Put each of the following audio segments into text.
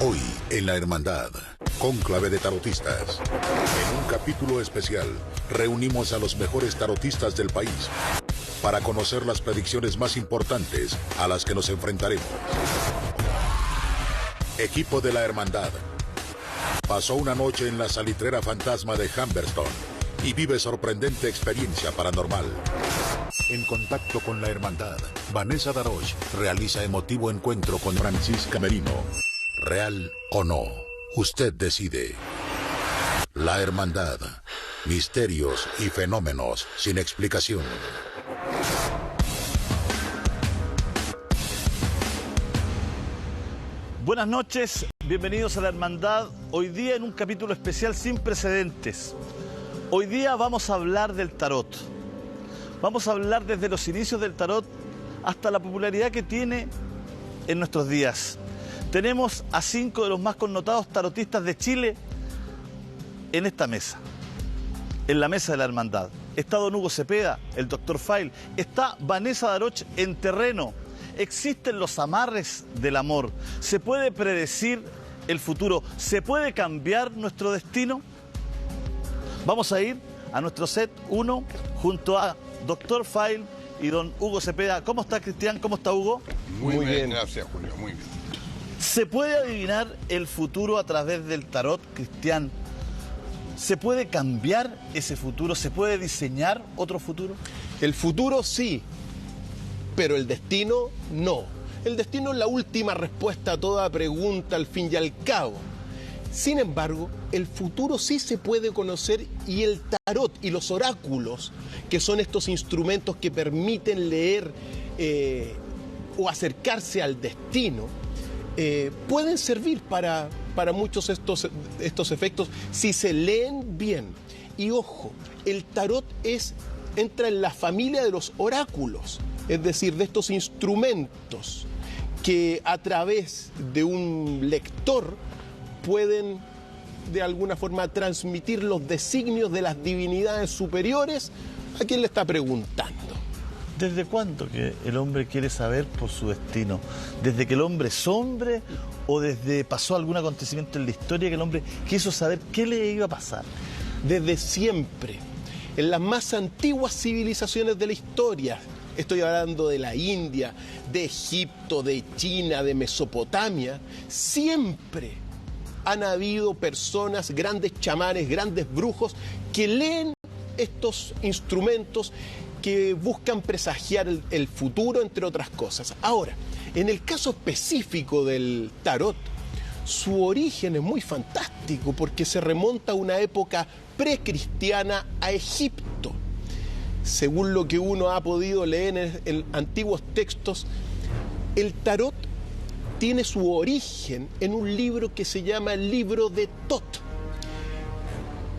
Hoy en La Hermandad, cónclave de tarotistas. En un capítulo especial, reunimos a los mejores tarotistas del país para conocer las predicciones más importantes a las que nos enfrentaremos. Equipo de La Hermandad pasó una noche en la salitrera fantasma de Humberstone y vive sorprendente experiencia paranormal. En contacto con La Hermandad, Vanessa Daroche realiza emotivo encuentro con Francisca Merino. ¿Real o no? Usted decide. La Hermandad. Misterios y fenómenos sin explicación. Buenas noches, bienvenidos a La Hermandad. Hoy día en un capítulo especial sin precedentes. Hoy día vamos a hablar del tarot. Vamos a hablar desde los inicios del tarot hasta la popularidad que tiene en nuestros días. Tenemos a 5 de los más connotados tarotistas de Chile en esta mesa, en la mesa de La Hermandad. Está don Hugo Cepeda, el Dr. File, está Vanessa Daroche en terreno. Existen los amarres del amor. ¿Se puede predecir el futuro? ¿Se puede cambiar nuestro destino? Vamos a ir a nuestro set 1 junto a Dr. File y don Hugo Cepeda. ¿Cómo está, Cristian? ¿Cómo está, Hugo? Muy bien, gracias, Julio, muy bien. ¿Se puede adivinar el futuro a través del tarot, Cristian? ¿Se puede cambiar ese futuro? ¿Se puede diseñar otro futuro? El futuro sí, pero el destino no. El destino es la última respuesta a toda pregunta al fin y al cabo. Sin embargo, el futuro sí se puede conocer y el tarot y los oráculos, que son estos instrumentos que permiten leer o acercarse al destino, pueden servir para muchos estos efectos si se leen bien. Y ojo, el tarot entra en la familia de los oráculos, es decir, de estos instrumentos que a través de un lector pueden de alguna forma transmitir los designios de las divinidades superiores a quien le está preguntando. ¿Desde cuándo que el hombre quiere saber por su destino? ¿Desde que el hombre es hombre o desde pasó algún acontecimiento en la historia que el hombre quiso saber qué le iba a pasar? Desde siempre, en las más antiguas civilizaciones de la historia, estoy hablando de la India, de Egipto, de China, de Mesopotamia, siempre han habido personas, grandes chamanes, grandes brujos, que leen estos instrumentos que buscan presagiar el futuro, entre otras cosas. Ahora, en el caso específico del tarot, su origen es muy fantástico porque se remonta a una época precristiana a Egipto. Según lo que uno ha podido leer en antiguos textos, el tarot tiene su origen en un libro que se llama el libro de Tot,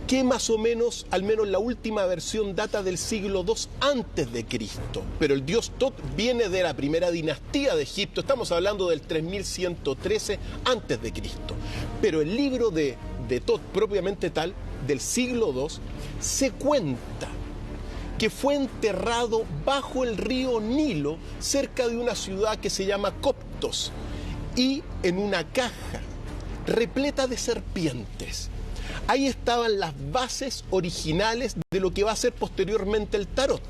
que más o menos, al menos la última versión, data del siglo II antes de Cristo. Pero el dios Tot viene de la primera dinastía de Egipto, estamos hablando del 3113 antes de Cristo. Pero el libro de Tot, propiamente tal, del siglo II, se cuenta que fue enterrado bajo el río Nilo, cerca de una ciudad que se llama Coptos, y en una caja repleta de serpientes. Ahí estaban las bases originales de lo que va a ser posteriormente el tarot.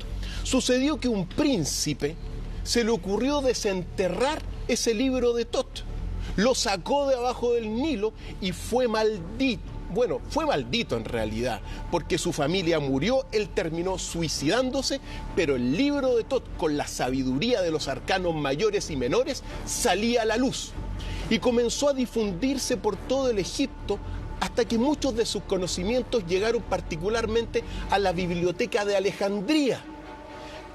Sucedió que un príncipe se le ocurrió desenterrar ese libro de Tot, lo sacó de abajo del Nilo y fue maldito. Bueno, fue maldito en realidad, porque su familia murió, él terminó suicidándose, pero el libro de Tot, con la sabiduría de los arcanos mayores y menores, salía a la luz y comenzó a difundirse por todo el Egipto, hasta que muchos de sus conocimientos llegaron particularmente a la biblioteca de Alejandría.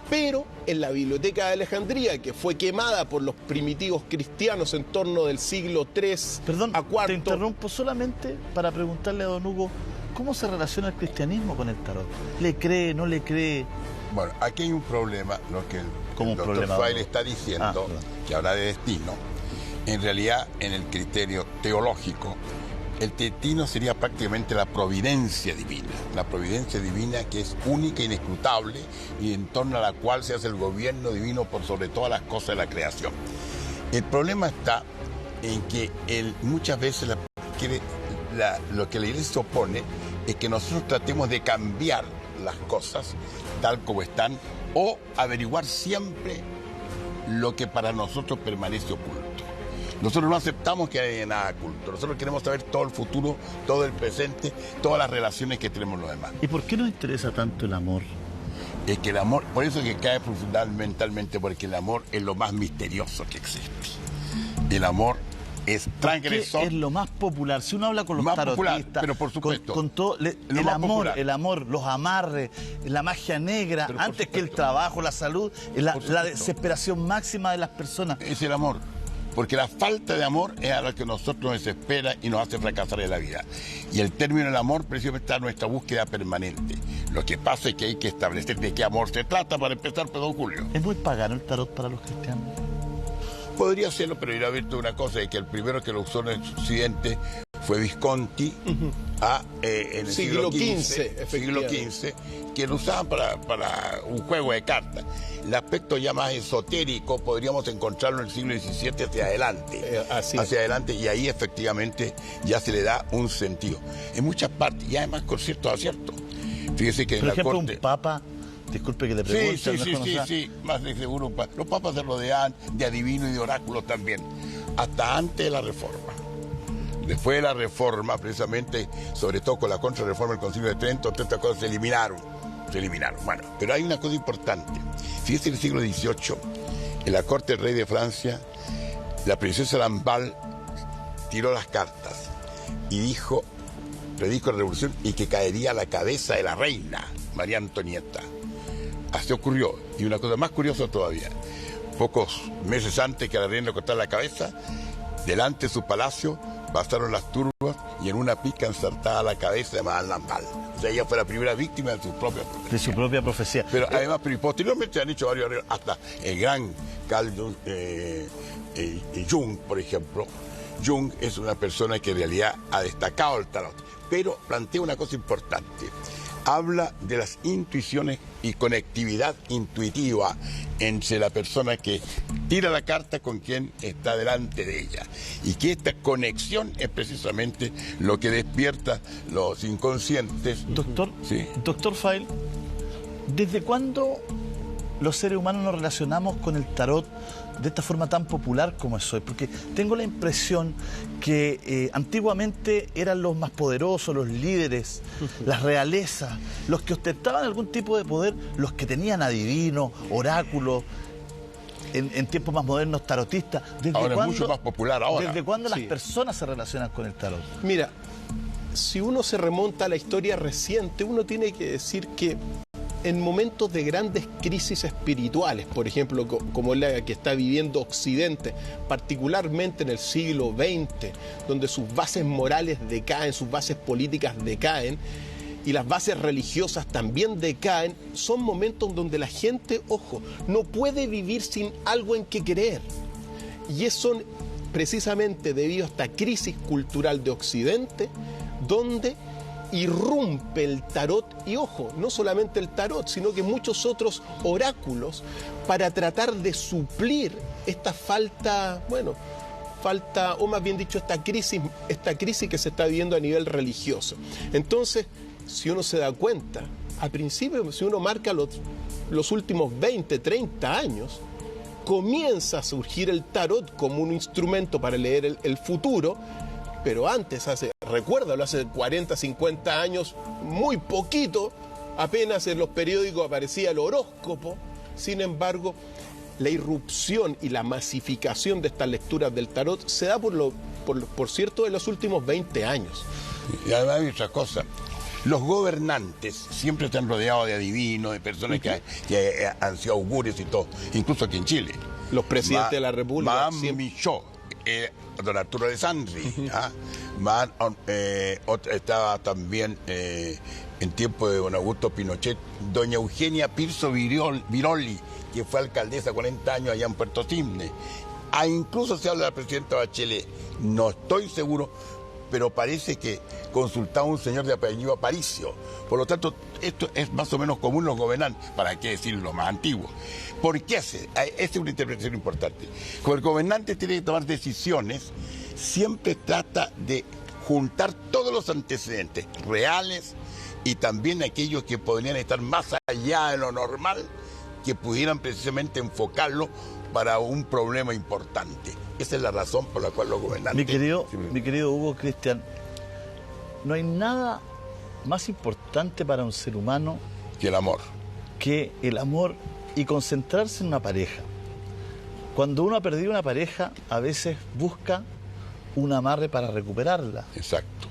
Pero en la biblioteca de Alejandría, que fue quemada por los primitivos cristianos en torno del siglo III Perdón, a IV... te interrumpo solamente para preguntarle a don Hugo, ¿cómo se relaciona el cristianismo con el tarot? ¿Le cree, no le cree? Bueno, aquí hay un problema, lo que ¿Cómo el un doctor problema? File está diciendo, que habla de destino. En realidad, en el criterio teológico, el destino sería prácticamente la providencia divina que es única, inescrutable y en torno a la cual se hace el gobierno divino por sobre todas las cosas de la creación. El problema está en que muchas veces lo que la Iglesia opone es que nosotros tratemos de cambiar las cosas tal como están o averiguar siempre lo que para nosotros permanece oculto. Nosotros no aceptamos que haya nada oculto. Nosotros queremos saber todo el futuro, todo el presente, todas las relaciones que tenemos los demás. ¿Y por qué nos interesa tanto el amor? Es que el amor, por eso que cae fundamentalmente, porque el amor es lo más misterioso que existe. El amor es transgresor. Es lo más popular. Si uno habla con los más tarotistas, popular, pero por supuesto, con todo el amor, los amarres, la magia negra, antes que el trabajo, la salud, la desesperación máxima de las personas. Es el amor. Porque la falta de amor es a lo que nosotros nos desespera y nos hace fracasar en la vida. Y el término del amor precisamente está en nuestra búsqueda permanente. Lo que pasa es que hay que establecer de qué amor se trata para empezar, don Julio. ¿Es muy pagano el tarot para los cristianos? Podría serlo, pero yo he visto una cosa, es que el primero que lo usó en el occidente fue Visconti, en el siglo XV, que lo usaban para un juego de cartas. El aspecto ya más esotérico podríamos encontrarlo en el siglo XVII hacia adelante. Hacia adelante, y ahí efectivamente ya se le da un sentido. En muchas partes, y además con ciertos aciertos. Fíjese que por en la ejemplo, corte... un papa, disculpe que le pregunte. Sí, más de seguro. Los papas se rodeaban de adivinos y de oráculos también, hasta antes de la Reforma. Después de la Reforma, precisamente, sobre todo con la Contrarreforma del Concilio de Trento, todas estas cosas se eliminaron. Bueno, pero hay una cosa importante. Fíjese, en el siglo XVIII, en la corte del rey de Francia, la princesa Lamballe tiró las cartas y predicó la revolución y que caería la cabeza de la reina, María Antonieta. Así ocurrió. Y una cosa más curiosa todavía, pocos meses antes que la reina le cortara la cabeza, delante de su palacio pasaron las turbas y en una pica ensartada la cabeza de Madame Lamballe. O sea, ella fue la primera víctima de su propia profecía. Pero además, posteriormente se han hecho varios arreglos, hasta el gran Carl Jung, por ejemplo. Jung es una persona que en realidad ha destacado el tarot, pero plantea una cosa importante. Habla de las intuiciones y conectividad intuitiva entre la persona que tira la carta con quien está delante de ella. Y que esta conexión es precisamente lo que despierta los inconscientes. Doctor File, ¿desde cuándo los seres humanos nos relacionamos con el tarot de esta forma tan popular como es hoy? Porque tengo la impresión que antiguamente eran los más poderosos, los líderes, las realezas, los que ostentaban algún tipo de poder, los que tenían adivinos, oráculos, en tiempos más modernos, tarotistas. Ahora es mucho más popular ahora. ¿Desde cuándo las personas se relacionan con el tarot? Mira, si uno se remonta a la historia reciente, uno tiene que decir que en momentos de grandes crisis espirituales, por ejemplo, como la que está viviendo Occidente, particularmente en el siglo XX, donde sus bases morales decaen, sus bases políticas decaen, y las bases religiosas también decaen, son momentos donde la gente, ojo, no puede vivir sin algo en que creer. Y eso precisamente debido a esta crisis cultural de Occidente, donde irrumpe el tarot, y ojo, no solamente el tarot, sino que muchos otros oráculos para tratar de suplir esta falta, o más bien dicho, esta crisis que se está viviendo a nivel religioso. Entonces, si uno se da cuenta, al principio, si uno marca los últimos 20, 30 años, comienza a surgir el tarot como un instrumento para leer el futuro. Pero antes, recuérdalo, hace 40, 50 años, muy poquito, apenas en los periódicos aparecía el horóscopo. Sin embargo, la irrupción y la masificación de estas lecturas del tarot se da por cierto, de los últimos 20 años. Y además hay otra cosa. Los gobernantes siempre están rodeados de adivinos, de personas que han sido augures y todo, incluso aquí en Chile. Los presidentes de la República. Madame Michaud, don Arturo de Sandri, estaba también en tiempo de don Augusto Pinochet, doña Eugenia Pirzo Viroli, que fue alcaldesa 40 años allá en Puerto Cisne. Incluso se habla de la presidenta Bachelet, no estoy seguro, pero parece que consultaba a un señor de apellido Aparicio. Por lo tanto, esto es más o menos común en los gobernantes, para qué decir lo más antiguo. ¿Por qué hace? Esta es una interpretación importante. Como el gobernante tiene que tomar decisiones, siempre trata de juntar todos los antecedentes reales y también aquellos que podrían estar más allá de lo normal, que pudieran precisamente enfocarlo para un problema importante. Esa es la razón por la cual los gobernantes... Mi querido Hugo, Cristian, no hay nada más importante para un ser humano que el amor y concentrarse en una pareja. Cuando uno ha perdido una pareja, a veces busca un amarre para recuperarla. Exacto.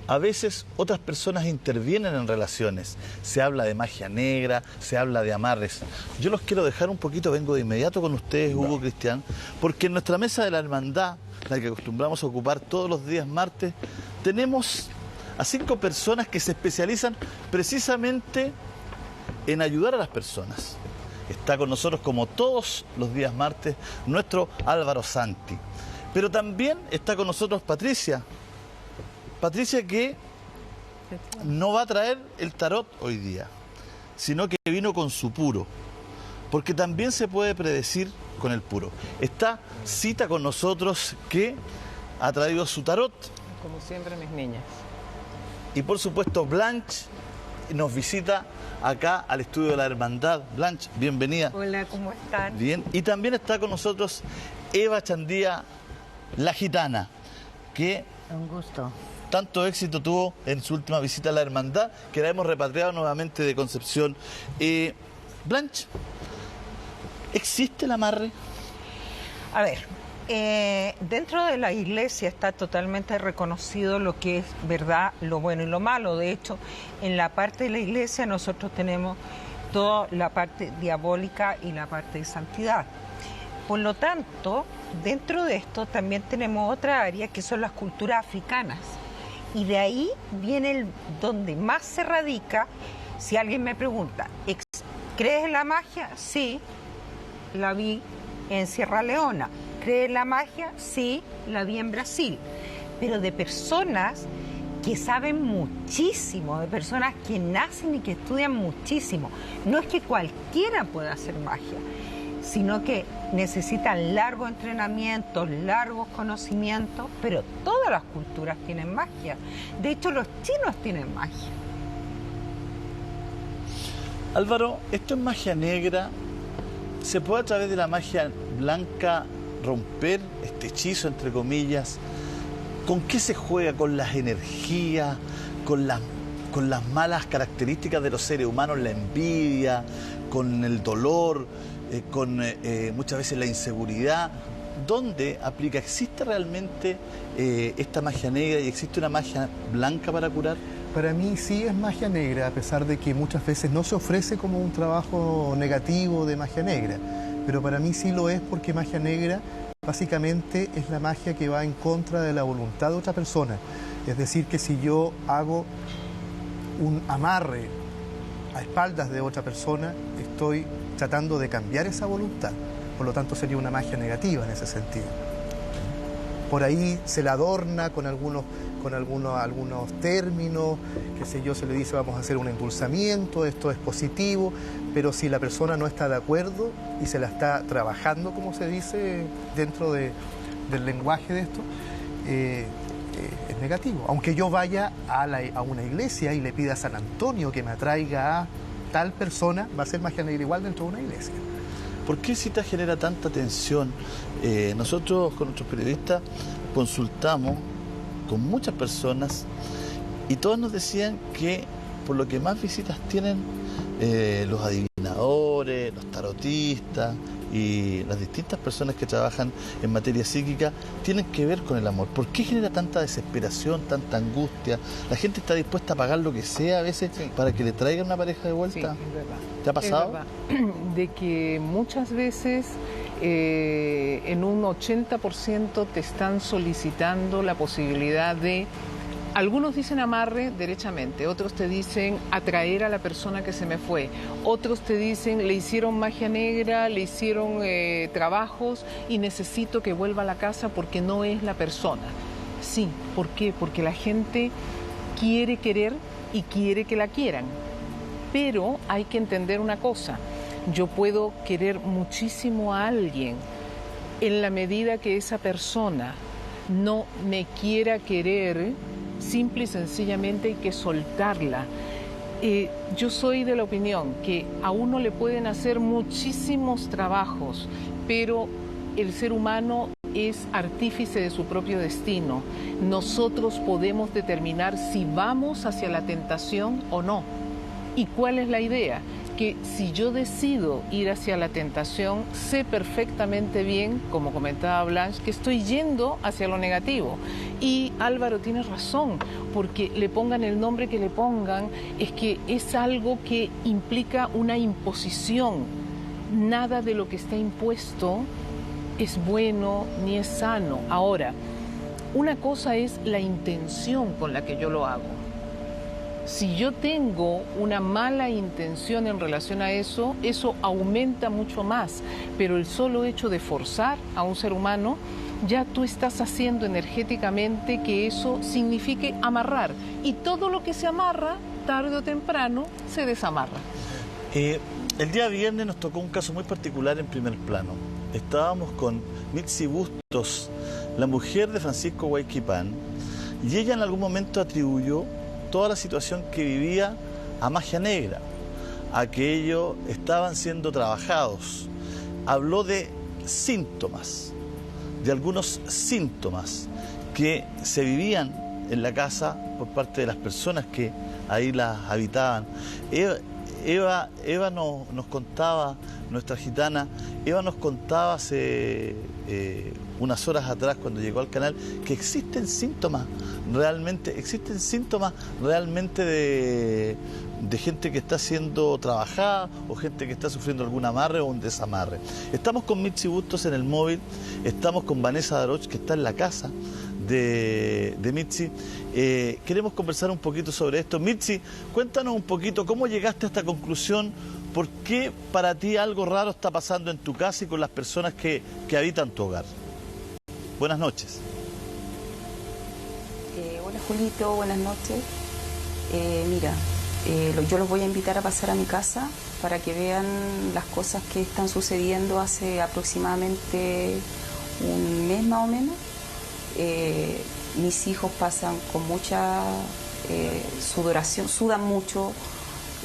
A veces otras personas intervienen en relaciones. Se habla de magia negra, se habla de amarres. Yo los quiero dejar un poquito, vengo de inmediato con ustedes, Hugo, Cristian, porque en nuestra mesa de la hermandad, la que acostumbramos a ocupar todos los días martes, tenemos a 5 personas que se especializan precisamente en ayudar a las personas. Está con nosotros, como todos los días martes, nuestro Álvaro Santi. Pero también está con nosotros Patricia. Patricia, que no va a traer el tarot hoy día, sino que vino con su puro, porque también se puede predecir con el puro. Está Cita con nosotros, que ha traído su tarot. Como siempre, mis niñas. Y por supuesto Blanche nos visita acá al estudio de la Hermandad. Blanche, bienvenida. Hola, ¿cómo están? Bien. Y también está con nosotros Eva Chandía, la gitana, que... Un gusto. Tanto éxito tuvo en su última visita a la Hermandad, que la hemos repatriado nuevamente de Concepción. Blanche, ¿existe el amarre? A ver, dentro de la iglesia está totalmente reconocido lo que es verdad, lo bueno y lo malo. De hecho, en la parte de la iglesia nosotros tenemos toda la parte diabólica y la parte de santidad. Por lo tanto, dentro de esto también tenemos otra área que son las culturas africanas. Y de ahí viene donde más se radica. Si alguien me pregunta, ¿crees en la magia? Sí, la vi en Sierra Leona. ¿Crees en la magia? Sí, la vi en Brasil. Pero de personas que saben muchísimo, de personas que nacen y que estudian muchísimo. No es que cualquiera pueda hacer magia, sino que necesitan largos entrenamientos, largos conocimientos, pero todas las culturas tienen magia. De hecho, los chinos tienen magia. Álvaro, esto es magia negra. ¿Se puede a través de la magia blanca romper este hechizo, entre comillas? ¿Con qué se juega? ¿Con las energías? ¿Con las malas características de los seres humanos? ¿La envidia? ¿Con el dolor? Con muchas veces la inseguridad. ¿Dónde aplica? ¿Existe realmente esta magia negra y existe una magia blanca para curar? Para mí sí es magia negra, a pesar de que muchas veces no se ofrece como un trabajo negativo de magia negra. Pero para mí sí lo es, porque magia negra básicamente es la magia que va en contra de la voluntad de otra persona. Es decir, que si yo hago un amarre a espaldas de otra persona, estoy tratando de cambiar esa voluntad. Por lo tanto, sería una magia negativa en ese sentido. Por ahí se la adorna con algunos términos, qué sé yo, se le dice vamos a hacer un endulzamiento, esto es positivo, pero si la persona no está de acuerdo y se la está trabajando, como se dice dentro del lenguaje de esto, es negativo. Aunque yo vaya a una iglesia y le pida a San Antonio que me atraiga a tal persona, va a ser magia negra igual dentro de una iglesia. ¿Por qué Cita genera tanta tensión? Nosotros con nuestros periodistas consultamos con muchas personas y todos nos decían que por lo que más visitas tienen los adivinadores, los tarotistas y las distintas personas que trabajan en materia psíquica tienen que ver con el amor. ¿Por qué genera tanta desesperación, tanta angustia? La gente está dispuesta a pagar lo que sea a veces para que le traigan una pareja de vuelta. Sí, es verdad. ¿Te ha pasado? Es verdad. De que muchas veces en un 80% te están solicitando la posibilidad de... Algunos dicen amarre derechamente, otros te dicen atraer a la persona que se me fue, otros te dicen le hicieron magia negra, le hicieron trabajos y necesito que vuelva a la casa porque no es la persona. Sí, ¿por qué? Porque la gente quiere querer y quiere que la quieran. Pero hay que entender una cosa, yo puedo querer muchísimo a alguien en la medida que esa persona no me quiera querer, simple y sencillamente hay que soltarla. Yo soy de la opinión que a uno le pueden hacer muchísimos trabajos, pero el ser humano es artífice de su propio destino. Nosotros podemos determinar si vamos hacia la tentación o no. ¿Y cuál es la idea? Que si yo decido ir hacia la tentación, sé perfectamente bien, como comentaba Blanche, que estoy yendo hacia lo negativo. Y Álvaro tiene razón, porque le pongan el nombre que le pongan, es que es algo que implica una imposición. Nada de lo que está impuesto es bueno ni es sano. Ahora, una cosa es la intención con la que yo lo hago. Si yo tengo una mala intención en relación a eso, eso aumenta mucho más. Pero el solo hecho de forzar a un ser humano, ya tú estás haciendo energéticamente que eso signifique amarrar. Y todo lo que se amarra, tarde o temprano, se desamarra. El día viernes nos tocó un caso muy particular en primer plano. Estábamos con Mitzi Bustos, la mujer de Francisco Huayquipán, y ella en algún momento atribuyó toda la situación que vivía a magia negra, a que ellos estaban siendo trabajados. Habló de síntomas, de algunos síntomas que se vivían en la casa por parte de las personas que ahí las habitaban. Eva nos contaba, nuestra gitana, Eva nos contaba hace unas horas atrás cuando llegó al canal que existen síntomas realmente de gente que está siendo trabajada o gente que está sufriendo algún amarre o un desamarre. Estamos con Mitzi Bustos en el móvil, estamos con Vanessa Daroch, que está en la casa de Mitzi. Queremos conversar un poquito sobre esto. Mitzi, cuéntanos un poquito cómo llegaste a esta conclusión, por qué para ti algo raro está pasando en tu casa y con las personas que habitan tu hogar. Buenas noches. Hola Julito, buenas noches. Mira, yo los voy a invitar a pasar a mi casa para que vean las cosas que están sucediendo hace aproximadamente un mes más o menos. Mis hijos pasan con mucha sudoración, sudan mucho,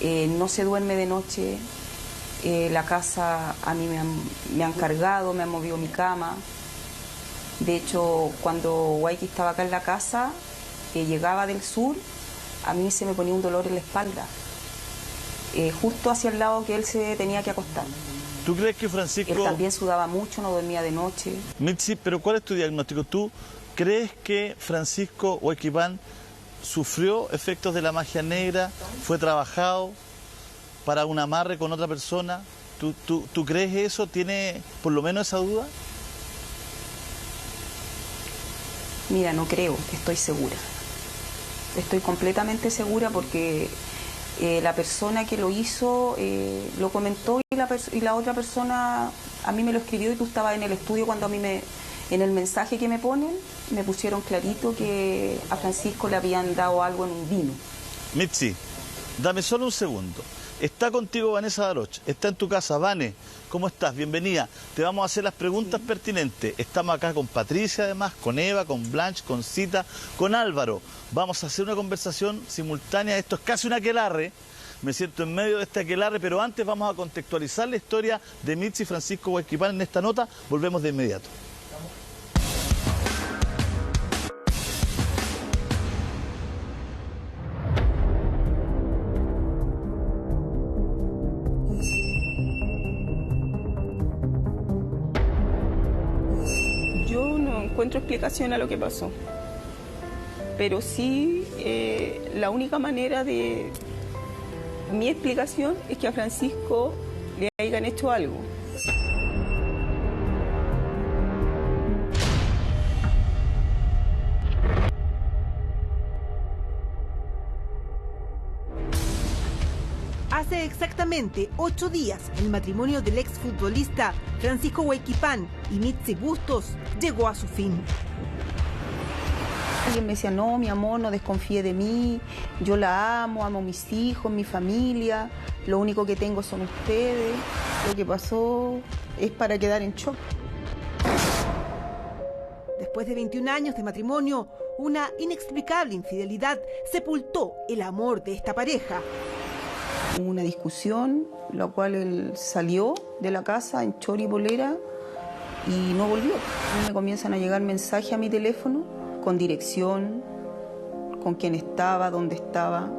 no se duerme de noche. La casa a mí me han cargado, me han movido mi cama. De hecho, cuando Huayqui estaba acá en la casa, llegaba del sur, a mí se me ponía un dolor en la espalda, justo hacia el lado que él se tenía que acostar. ¿Tú crees que Francisco...? Él también sudaba mucho, no dormía de noche. Mitzi, pero ¿cuál es tu diagnóstico? ¿Tú crees que Francisco Huayquipán sufrió efectos de la magia negra, fue trabajado para un amarre con otra persona? ¿Tú crees eso? ¿Tiene por lo menos esa duda? Mira, no creo, estoy segura. Estoy completamente segura porque la persona que lo hizo lo comentó y la otra persona a mí me lo escribió y tú estabas en el estudio cuando a mí en el mensaje que me ponen me pusieron clarito que a Francisco le habían dado algo en un vino. Mitzi, dame solo un segundo. Está contigo Vanessa Daroch, está en tu casa. Vane, ¿cómo estás? Bienvenida. Te vamos a hacer las preguntas pertinentes. Estamos acá con Patricia además, con Eva, con Blanche, con Cita, con Álvaro. Vamos a hacer una conversación simultánea. Esto es casi un aquelarre. Me siento en medio de este aquelarre, pero antes vamos a contextualizar la historia de Mitzi y Francisco Huayquipán en esta nota. Volvemos de inmediato. Encuentro explicación a lo que pasó, pero sí la única manera de mi explicación es que a Francisco le hayan hecho algo. Hace exactamente 8 días, el matrimonio del exfutbolista Francisco Huayquipán y Mitzi Bustos llegó a su fin. Y él me decía, no, mi amor, no desconfíe de mí, yo la amo, amo a mis hijos, mi familia, lo único que tengo son ustedes. Lo que pasó es para quedar en shock. Después de 21 años de matrimonio, una inexplicable infidelidad sepultó el amor de esta pareja. Hubo una discusión, la cual él salió de la casa en chori y polera y no volvió. Me comienzan a llegar mensajes a mi teléfono con dirección, con quién estaba, dónde estaba.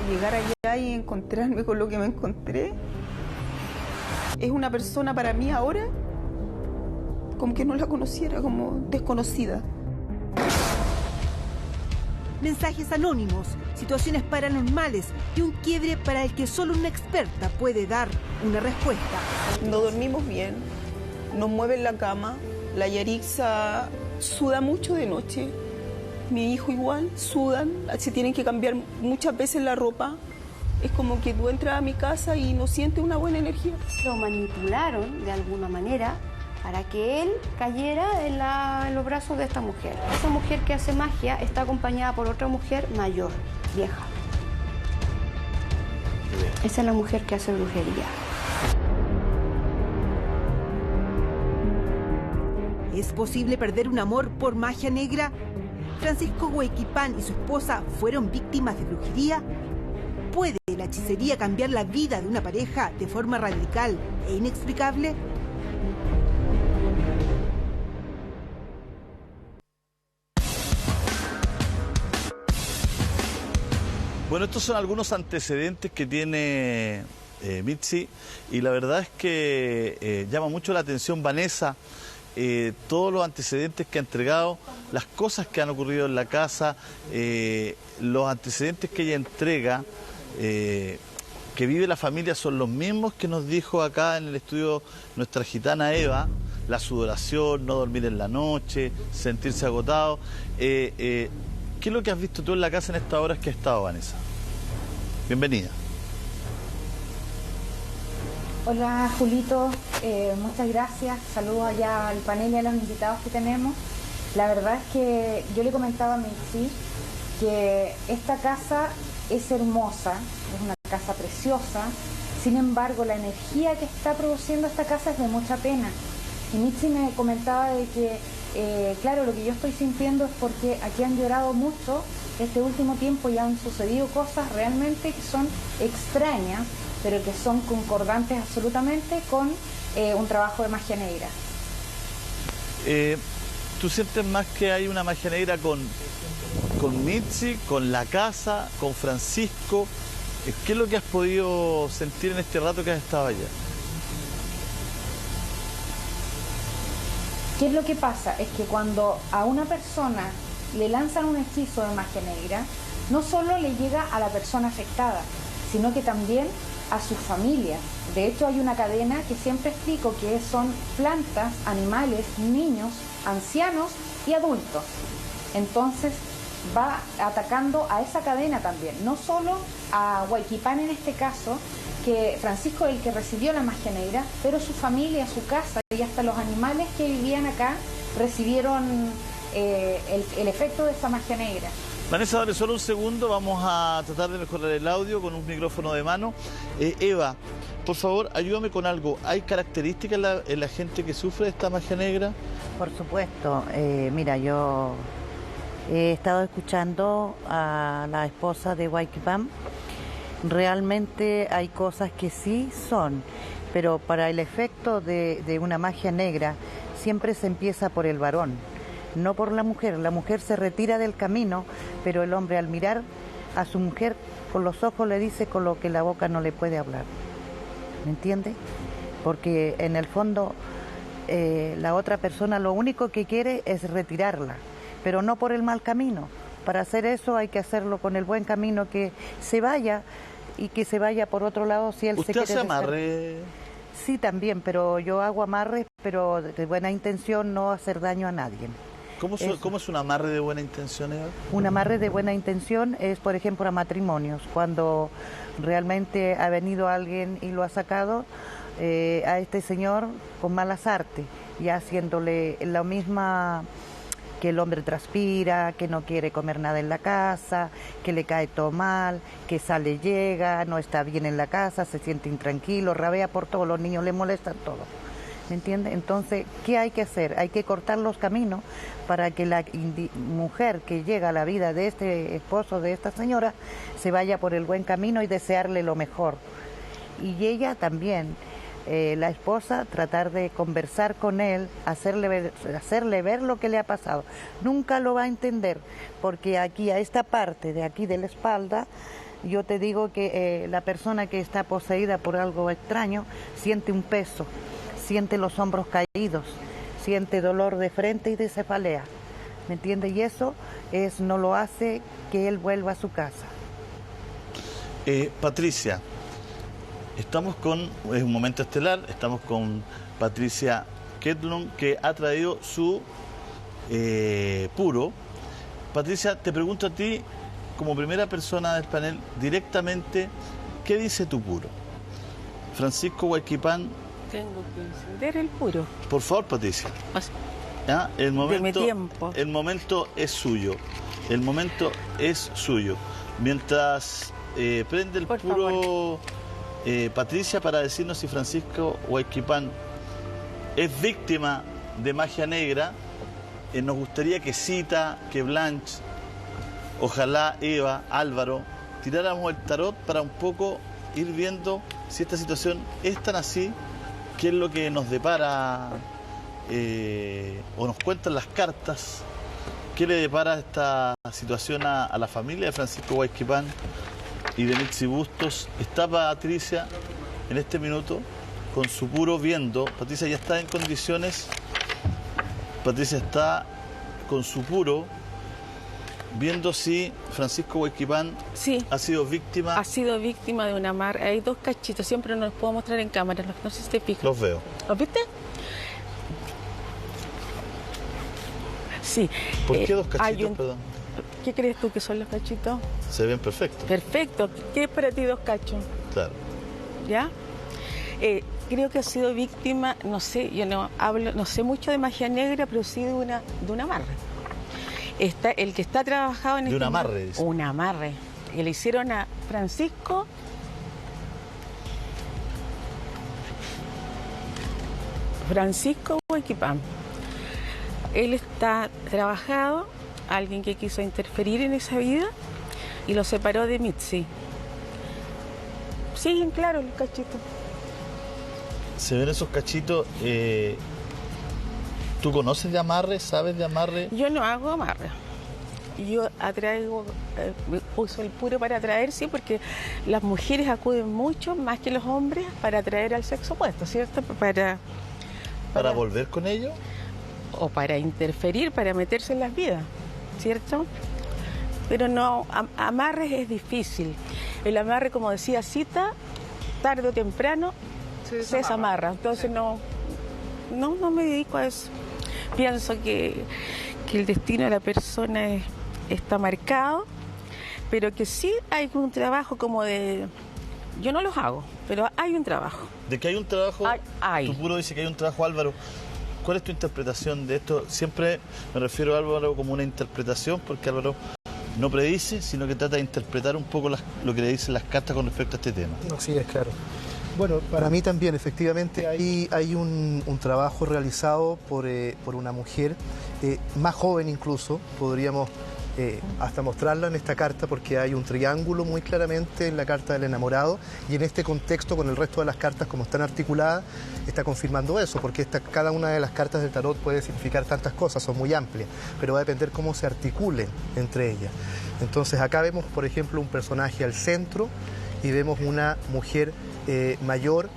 Llegar allá y encontrarme con lo que me encontré, es una persona para mí ahora como que no la conociera, como desconocida. Mensajes anónimos, situaciones paranormales y un quiebre para el que solo una experta puede dar una respuesta. No dormimos bien, nos mueven la cama, la Yarixa suda mucho de noche, mi hijo igual, sudan, se tienen que cambiar muchas veces la ropa. Es como que tú entras a mi casa y no sientes una buena energía. Lo manipularon de alguna manera para que él cayera en los brazos de esta mujer. Esa mujer que hace magia está acompañada por otra mujer mayor, vieja. Esa es la mujer que hace brujería. ¿Es posible perder un amor por magia negra? ¿Francisco Huayquipán y su esposa fueron víctimas de brujería? ¿Puede la hechicería cambiar la vida de una pareja de forma radical e inexplicable? Bueno, estos son algunos antecedentes que tiene Mitzi, y la verdad es que llama mucho la atención Vanessa, todos los antecedentes que ha entregado, las cosas que han ocurrido en la casa, los antecedentes que ella entrega, que vive la familia, son los mismos que nos dijo acá en el estudio nuestra gitana Eva: la sudoración, no dormir en la noche, sentirse agotado. ¿Qué es lo que has visto tú en la casa en estas horas que has estado, Vanessa? Bienvenida. Hola, Julito, muchas gracias. Saludos allá al panel y a los invitados que tenemos. La verdad es que yo le comentaba a Mitzi que esta casa es hermosa, es una casa preciosa. Sin embargo, la energía que está produciendo esta casa es de mucha pena. Y Mitzi me comentaba de que, claro, lo que yo estoy sintiendo es porque aquí han llorado mucho este último tiempo y han sucedido cosas realmente que son extrañas, pero que son concordantes absolutamente con un trabajo de magia negra. ¿Tú sientes más que hay una magia negra con Mitzi, con la casa, con Francisco? ¿Qué es lo que has podido sentir en este rato que has estado allá? ¿Qué es lo que pasa? Es que cuando a una persona le lanzan un hechizo de magia negra, no solo le llega a la persona afectada, sino que también a sus familias. De hecho, hay una cadena que siempre explico que son plantas, animales, niños, ancianos y adultos. Entonces va atacando a esa cadena también, no solo a Huayquipán en este caso, que Francisco es el que recibió la magia negra, pero su familia, su casa y hasta los animales que vivían acá recibieron el efecto de esa magia negra. Vanessa, dale solo un segundo, vamos a tratar de mejorar el audio con un micrófono de mano. Eva, por favor, ayúdame con algo. ¿Hay características en la gente que sufre de esta magia negra? Por supuesto. Mira, yo he estado escuchando a la esposa de Huayquipán. Realmente hay cosas que sí son, pero para el efecto de una magia negra siempre se empieza por el varón, no por la mujer. La mujer se retira del camino, pero el hombre al mirar a su mujer con los ojos le dice con lo que la boca no le puede hablar. ¿Me entiende? Porque en el fondo la otra persona lo único que quiere es retirarla, pero no por el mal camino. Para hacer eso hay que hacerlo con el buen camino, que se vaya y que se vaya por otro lado si él se quiere. ¿Usted hace amarre? Sí, también, pero yo hago amarres, pero de buena intención, no hacer daño a nadie. ¿Cómo es un amarre de buena intención, Eva? Un amarre de buena intención es, por ejemplo, a matrimonios, cuando realmente ha venido alguien y lo ha sacado a este señor con malas artes. y haciéndole la misma, que el hombre transpira, que no quiere comer nada en la casa, que le cae todo mal, que sale, llega, no está bien en la casa, se siente intranquilo, rabea por todo, los niños le molestan todo. ¿Me entiende? Entonces, ¿qué hay que hacer? Hay que cortar los caminos para que la mujer que llega a la vida de este esposo, de esta señora, se vaya por el buen camino y desearle lo mejor. Y ella también, la esposa, tratar de conversar con él, hacerle ver lo que le ha pasado. Nunca lo va a entender, porque aquí, a esta parte de aquí de la espalda, yo te digo que la persona que está poseída por algo extraño siente un peso, siente los hombros caídos, siente dolor de frente y de cefalea, ¿me entiende? Y eso no lo hace que él vuelva a su casa. Patricia, estamos es un momento estelar, estamos con Patricia Ketlund, que ha traído su puro. Patricia, te pregunto a ti, como primera persona del panel, directamente, ¿qué dice tu puro? Francisco Huayquipán. Tengo que encender el puro. Por favor, Patricia. ¿Ya? El momento es suyo. El momento es suyo. Mientras prende el puro Patricia, para decirnos si Francisco Huayquipán es víctima de magia negra, nos gustaría que Cita, que Blanche, ojalá Eva, Álvaro, tiráramos el tarot para un poco ir viendo si esta situación es tan así, qué es lo que nos depara o nos cuentan las cartas, qué le depara esta situación a la familia de Francisco Huayquipán y de Mitzi Bustos. Está Patricia en este minuto con su puro viendo. Patricia ya está en condiciones. Patricia está con su puro viendo si Francisco Huayquipán ha sido víctima. Ha sido víctima de una amarre. Hay dos cachitos, siempre no los puedo mostrar en cámara, no sé si te fijas. Los veo. ¿Los viste? Sí. ¿Por qué dos cachitos, perdón? ¿Qué crees tú que son los cachitos? Se ven perfectos. Perfecto. ¿Qué es para ti dos cachos? Claro. ¿Ya? Creo que ha sido víctima, no sé, yo no sé mucho de magia negra, pero sí de un amarre. El que está trabajado en de un amarre, dice. Un amarre. Que le hicieron a Francisco Huayquipán. Él está trabajado, alguien que quiso interferir en esa vida y lo separó de Mitzi. Siguen claro los cachitos. Se ven esos cachitos. ¿Tú conoces de amarre? ¿Sabes de amarre? Yo no hago amarre. Yo atraigo, uso el puro para atraer, sí, porque las mujeres acuden mucho más que los hombres para atraer al sexo opuesto, ¿cierto? ¿Para volver con ellos? O para interferir, para meterse en las vidas, ¿cierto? Pero no, amarres es difícil. El amarre, como decía Cita, tarde o temprano se desamarra. Entonces no me dedico a eso. Pienso que el destino de la persona está marcado, pero que sí hay un trabajo como de... Yo no los hago, pero hay un trabajo. ¿De que hay un trabajo? Hay. Tu puro dice que hay un trabajo, Álvaro. ¿Cuál es tu interpretación de esto? Siempre me refiero a Álvaro como una interpretación, porque Álvaro no predice, sino que trata de interpretar un poco lo que le dicen las cartas con respecto a este tema. No, sí, es claro. Bueno, para mí también, efectivamente, hay un trabajo realizado por una mujer, más joven incluso, podríamos hasta mostrarla en esta carta, porque hay un triángulo muy claramente en la carta del enamorado, y en este contexto, con el resto de las cartas como están articuladas, está confirmando eso, porque cada una de las cartas del tarot puede significar tantas cosas, son muy amplias, pero va a depender cómo se articulen entre ellas. Entonces acá vemos, por ejemplo, un personaje al centro y vemos una mujer mayor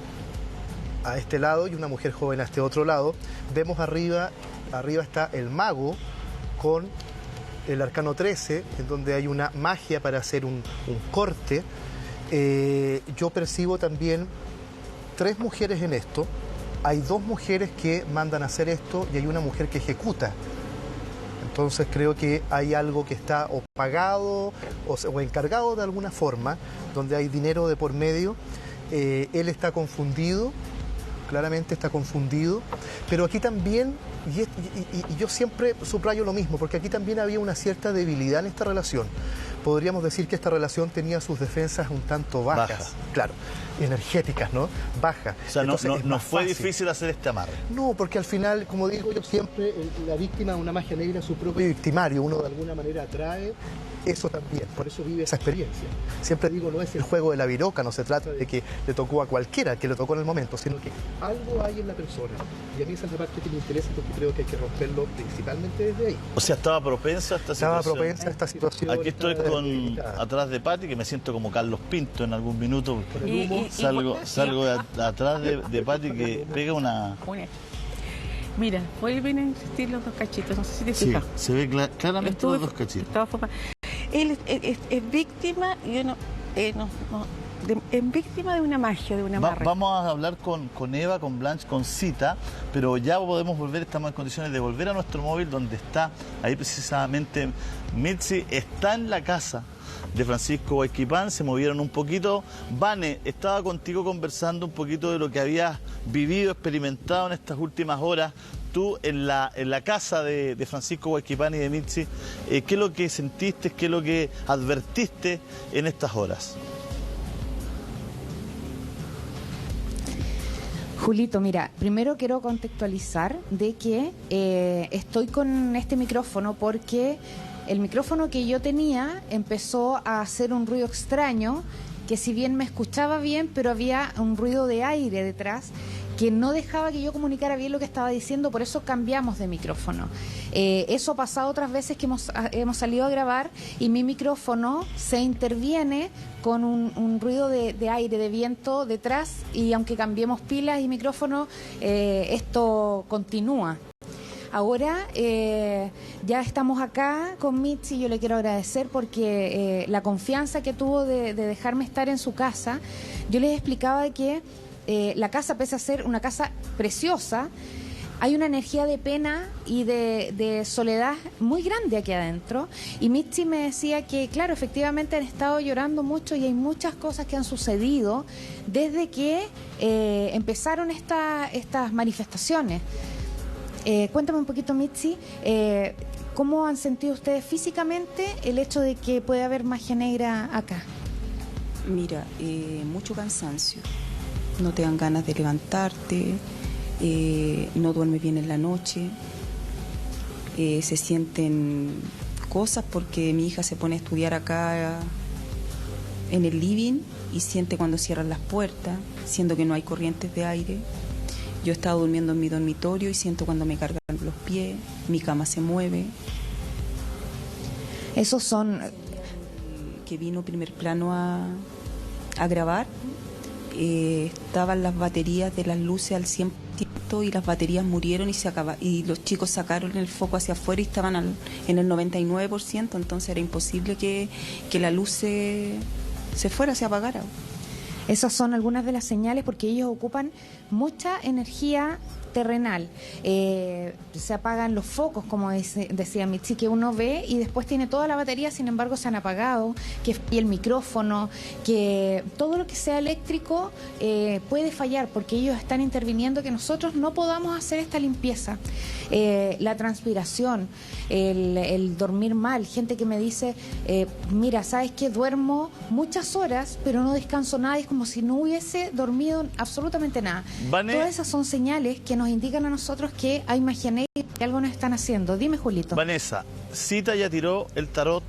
a este lado y una mujer joven a este otro lado. Vemos arriba está el mago con el arcano 13, en donde hay una magia para hacer un corte. Yo percibo también 3 mujeres en esto. Hay 2 mujeres que mandan a hacer esto y hay una mujer que ejecuta. Entonces creo que hay algo que está o pagado o encargado de alguna forma, donde hay dinero de por medio. Él está confundido claramente está confundido, pero aquí también, y yo siempre subrayo lo mismo, porque aquí también había una cierta debilidad en esta relación. Podríamos decir que esta relación tenía sus defensas un tanto bajas, claro, energéticas, ¿no? Bajas. O sea, entonces, no fue difícil hacer este amarre. No, porque al final, como digo yo siempre, la víctima de una magia negra es su propio victimario, uno de alguna manera atrae eso también, por eso vive esa experiencia. Siempre digo, no es el juego de la viroca, no se trata de que le tocó a cualquiera, que le tocó en el momento, sino que algo hay en la persona. Y a mí esa es la parte que me interesa porque creo que hay que romperlo principalmente desde ahí. O sea, estaba propensa a esta situación. Estaba propensa a esta situación. Aquí estoy atrás de Pati, que me siento como Carlos Pinto en algún minuto. Salgo atrás de Pati, que pega una... Mira, vuelven a insistir los dos cachitos, no sé si te fijas. Se ve claramente los dos cachitos. Él es víctima, y uno, es víctima de una magia, de una amarre. Vamos a hablar con Eva, con Blanche, con Cita, pero ya podemos volver, estamos en condiciones de volver a nuestro móvil, donde está, ahí precisamente, Mitzi está en la casa de Francisco Huayquipán, se movieron un poquito. Vane, estaba contigo conversando un poquito de lo que habías vivido, experimentado en estas últimas horas, tú en la casa de Francisco Huayquipán y de Mitzi. ¿Qué es lo que sentiste, qué es lo que advertiste en estas horas? Julito, mira, primero quiero contextualizar de que estoy con este micrófono porque el micrófono que yo tenía empezó a hacer un ruido extraño, que si bien me escuchaba bien, pero había un ruido de aire detrás que no dejaba que yo comunicara bien lo que estaba diciendo, por eso cambiamos de micrófono. Eso ha pasado otras veces que hemos salido a grabar y mi micrófono se interviene con un ruido de aire, de viento detrás, y aunque cambiemos pilas y micrófono, esto continúa. Ahora ya estamos acá con Mitzi, yo le quiero agradecer porque la confianza que tuvo de dejarme estar en su casa. Yo les explicaba que la casa, pese a ser una casa preciosa, hay una energía de pena y de soledad muy grande aquí adentro. Y Mitzi me decía que, claro, efectivamente han estado llorando mucho y hay muchas cosas que han sucedido desde que empezaron estas manifestaciones. Cuéntame un poquito, Mitzi, ¿cómo han sentido ustedes físicamente el hecho de que puede haber magia negra acá? Mira, mucho cansancio. No te dan ganas de levantarte, no duermes bien en la noche, se sienten cosas porque mi hija se pone a estudiar acá en el living y siente cuando cierran las puertas, siendo que no hay corrientes de aire. Yo he estado durmiendo en mi dormitorio y siento cuando me cargan los pies, mi cama se mueve. Esos son... Que vino Primer Plano a grabar, estaban las baterías de las luces al 100% y las baterías murieron y los chicos sacaron el foco hacia afuera y estaban en el 99%, entonces era imposible que la luz se fuera, se apagara. Esas son algunas de las señales porque ellos ocupan mucha energía terrenal. Se apagan los focos, como decía Mitzi, que uno ve y después tiene toda la batería, sin embargo se han apagado, y el micrófono, que todo lo que sea eléctrico puede fallar porque ellos están interviniendo que nosotros no podamos hacer esta limpieza. La transpiración, el dormir mal, gente que me dice, mira, sabes que duermo muchas horas pero no descanso nada, es como si no hubiese dormido absolutamente nada. Todas esas son señales que nos indican a nosotros que hay magia negra y que algo nos están haciendo. Dime, Julito. Vanessa, Cita ya tiró el tarot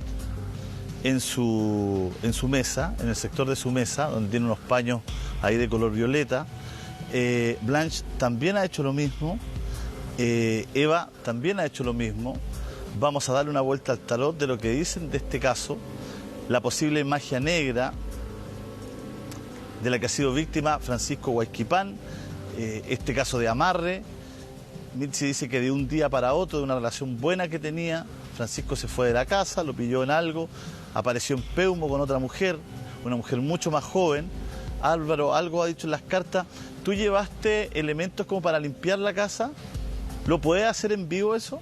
en su mesa, en el sector de su mesa, donde tiene unos paños ahí de color violeta. Blanche también ha hecho lo mismo. Eva también ha hecho lo mismo. Vamos a darle una vuelta al tarot de lo que dicen de este caso, la posible magia negra de la que ha sido víctima Francisco Huayquipán, este caso de amarre. Mitzi dice que de un día para otro, de una relación buena que tenía, Francisco se fue de la casa, lo pilló en algo, apareció en Peumo con otra mujer, una mujer mucho más joven. Álvaro, algo ha dicho en las cartas. ¿Tú llevaste elementos como para limpiar la casa? ¿Lo puedes hacer en vivo eso?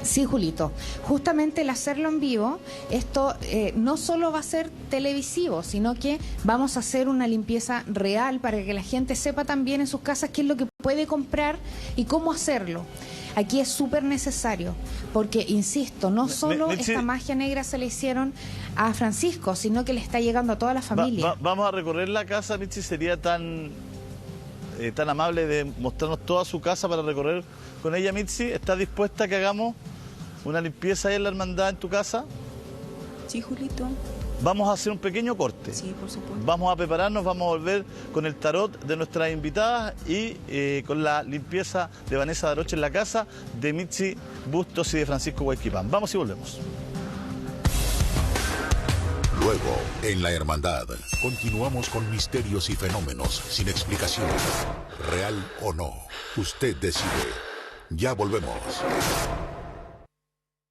Sí, Julito. Justamente el hacerlo en vivo, esto no solo va a ser televisivo, sino que vamos a hacer una limpieza real para que la gente sepa también en sus casas qué es lo que puede comprar y cómo hacerlo. Aquí es súper necesario, porque, insisto, no solo esta magia negra se le hicieron a Francisco, sino que le está llegando a toda la familia. Vamos a recorrer la casa. Mitzi, sería tan amable de mostrarnos toda su casa para recorrer con ella. Mitzi, ¿estás dispuesta a que hagamos una limpieza ahí en la hermandad en tu casa? Sí, Julito. Vamos a hacer un pequeño corte. Sí, por supuesto. Vamos a prepararnos, vamos a volver con el tarot de nuestras invitadas y con la limpieza de Vanessa Daroche en la casa, de Mitzi Bustos y de Francisco Huayquipán. Vamos y volvemos. Luego, en la hermandad, continuamos con misterios y fenómenos sin explicación. ¿Real o no? Usted decide. Ya volvemos.